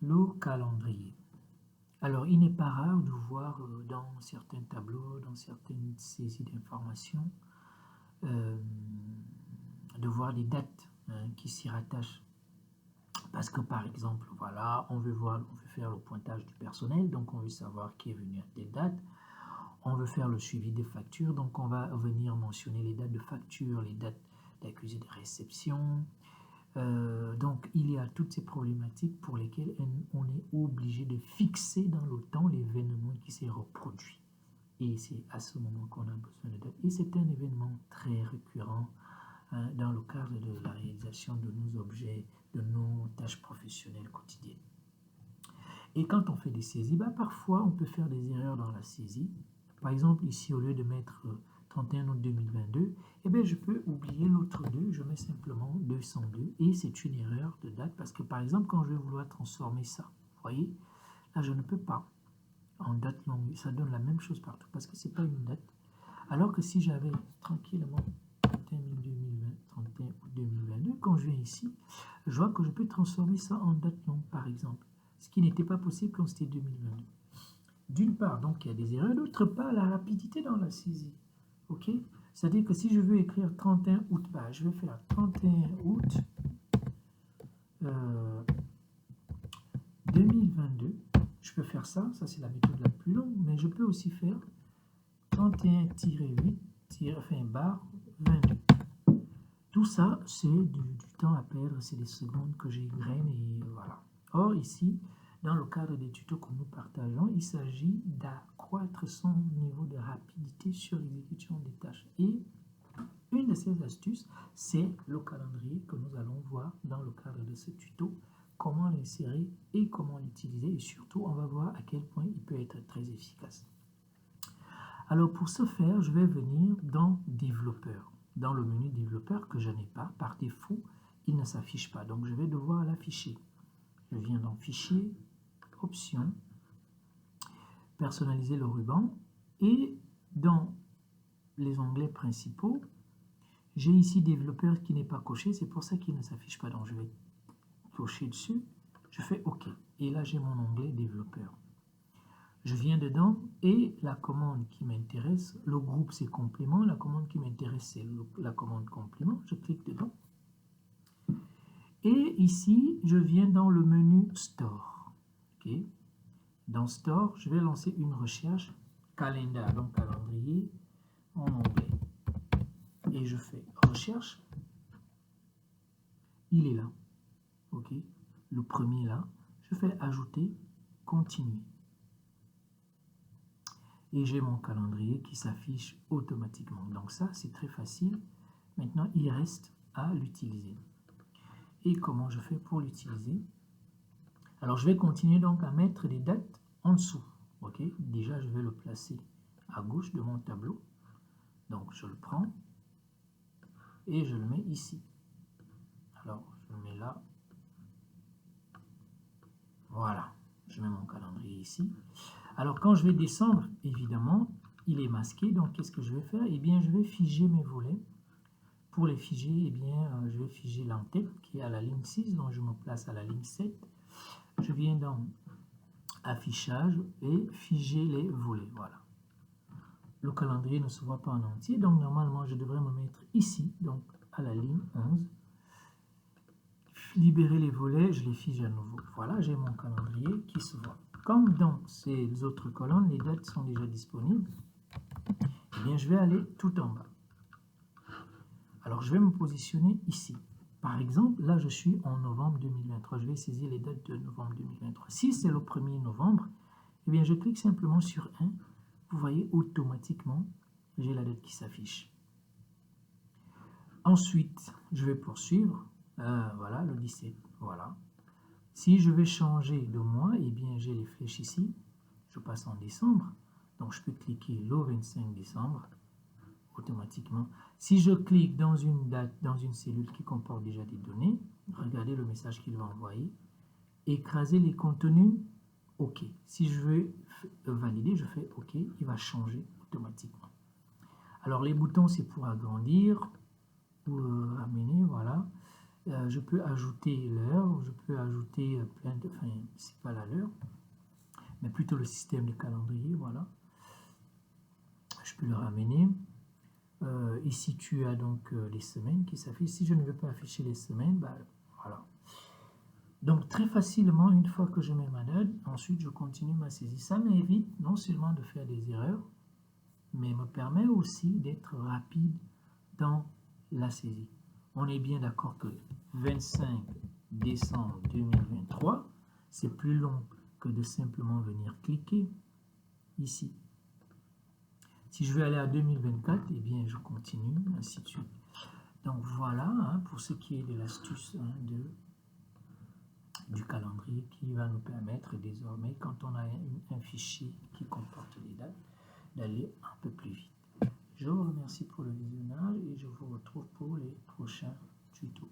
le calendrier. Alors, il n'est pas rare de voir dans certains tableaux, dans certaines saisies d'informations, de voir des dates qui s'y rattachent. Parce que par exemple, voilà, on veut faire le pointage du personnel, donc on veut savoir qui est venu à telle date. On veut faire le suivi des factures, donc on va venir mentionner les dates de facture, les dates d'accusé de réception. Donc il y a toutes ces problématiques pour lesquelles on est obligé de fixer dans le temps l'événement qui s'est reproduit. Et c'est à ce moment qu'on a besoin de dates. Et c'est un événement très récurrent dans le cadre de la réalisation de nos objets, de nos tâches professionnelles quotidiennes. Et quand on fait des saisies, parfois on peut faire des erreurs dans la saisie. Par exemple, ici, au lieu de mettre 31 août 2022, je peux oublier l'autre 2, je mets simplement 202, et c'est une erreur de date, parce que par exemple, quand je vais vouloir transformer ça, vous voyez, là je ne peux pas, en date longue, ça donne la même chose partout, parce que ce n'est pas une date. Alors que si j'avais tranquillement 31 août 2022, quand je viens ici, je vois que je peux transformer ça en date longue, par exemple, ce qui n'était pas possible quand c'était 2022. D'une part, donc, il y a des erreurs, d'autre part, la rapidité dans la saisie. Ok? C'est-à-dire que si je veux écrire 31 août, je vais faire 31 août 2022. Je peux faire ça c'est la méthode la plus longue, mais je peux aussi faire 31-8-22. Tout ça, c'est du temps à perdre, c'est des secondes que j'égrène et voilà. Or, ici, dans le cadre des tutos que nous partageons, il s'agit d'accroître son niveau de rapidité sur l'exécution des tâches. Et une de ces astuces, c'est le calendrier que nous allons voir dans le cadre de ce tuto, comment l'insérer et comment l'utiliser. Et surtout, on va voir à quel point il peut être très efficace. Alors, pour ce faire, je vais venir dans Développeur. Dans le menu Développeur que je n'ai pas, par défaut, il ne s'affiche pas. Donc, je vais devoir l'afficher. Je viens dans Fichier, Options, Personnaliser le ruban, et dans les onglets principaux, j'ai ici Développeur qui n'est pas coché, c'est pour ça qu'il ne s'affiche pas. Donc, je vais cocher dessus, je fais OK. Et là, j'ai mon onglet Développeur. Je viens dedans et la commande qui m'intéresse, le groupe c'est complément, la commande qui m'intéresse c'est la commande complément, je clique dedans. Et ici, je viens dans le menu Store. Okay. Dans Store, je vais lancer une recherche, calendar, donc calendrier, en anglais. Et je fais recherche, il est là. Okay. Le premier là, je fais ajouter, continuer. Et j'ai mon calendrier qui s'affiche automatiquement. Donc ça, c'est très facile. Maintenant, il reste à l'utiliser. Et comment je fais pour l'utiliser? Alors, je vais continuer donc à mettre des dates en dessous. Okay? Déjà, je vais le placer à gauche de mon tableau. Donc, je le prends et je le mets ici. Alors, je le mets là. Voilà, je mets mon calendrier ici. Alors, quand je vais descendre, évidemment, il est masqué. Donc, qu'est-ce que je vais faire? Eh bien, je vais figer mes volets. Pour les figer, eh bien, je vais figer l'entête qui est à la ligne 6. Donc, je me place à la ligne 7. Je viens dans Affichage et figer les volets. Voilà. Le calendrier ne se voit pas en entier. Donc, normalement, je devrais me mettre ici, donc à la ligne 11. Libérer les volets, je les fige à nouveau. Voilà, j'ai mon calendrier qui se voit. Comme dans ces autres colonnes, les dates sont déjà disponibles, eh bien, je vais aller tout en bas. Alors, je vais me positionner ici. Par exemple, là, je suis en novembre 2023. Je vais saisir les dates de novembre 2023. Si c'est le 1er novembre, eh bien, je clique simplement sur 1. Vous voyez, automatiquement, j'ai la date qui s'affiche. Ensuite, je vais poursuivre. Voilà, le 17. Voilà. Si je vais changer de mois, eh bien, j'ai les flèches ici. Je passe en décembre. Donc, je peux cliquer le 25 décembre automatiquement. Si je clique dans une date, dans une cellule qui comporte déjà des données, regardez le message qu'il va envoyer. Écraser les contenus, OK. Si je veux valider, je fais OK. Il va changer automatiquement. Alors, les boutons, c'est pour agrandir, pour ramener, voilà. Je peux ajouter l'heure, je peux ajouter plein de... Enfin, c'est pas l'heure, mais plutôt le système de calendrier, voilà. Je peux le ramener. Ici, tu as donc les semaines qui s'affichent. Si je ne veux pas afficher les semaines, bah, voilà. Donc, très facilement, une fois que je mets ma note, ensuite, je continue ma saisie. Ça m'évite non seulement de faire des erreurs, mais me permet aussi d'être rapide dans la saisie. On est bien d'accord que 25 décembre 2023, c'est plus long que de simplement venir cliquer ici. Si je veux aller à 2024, eh bien, je continue, ainsi de suite. Donc voilà, hein, pour ce qui est de l'astuce du calendrier qui va nous permettre désormais, quand on a un fichier qui comporte des dates, d'aller un peu plus vite. Je vous remercie pour le visionnage et je vous retrouve pour les prochains tutos.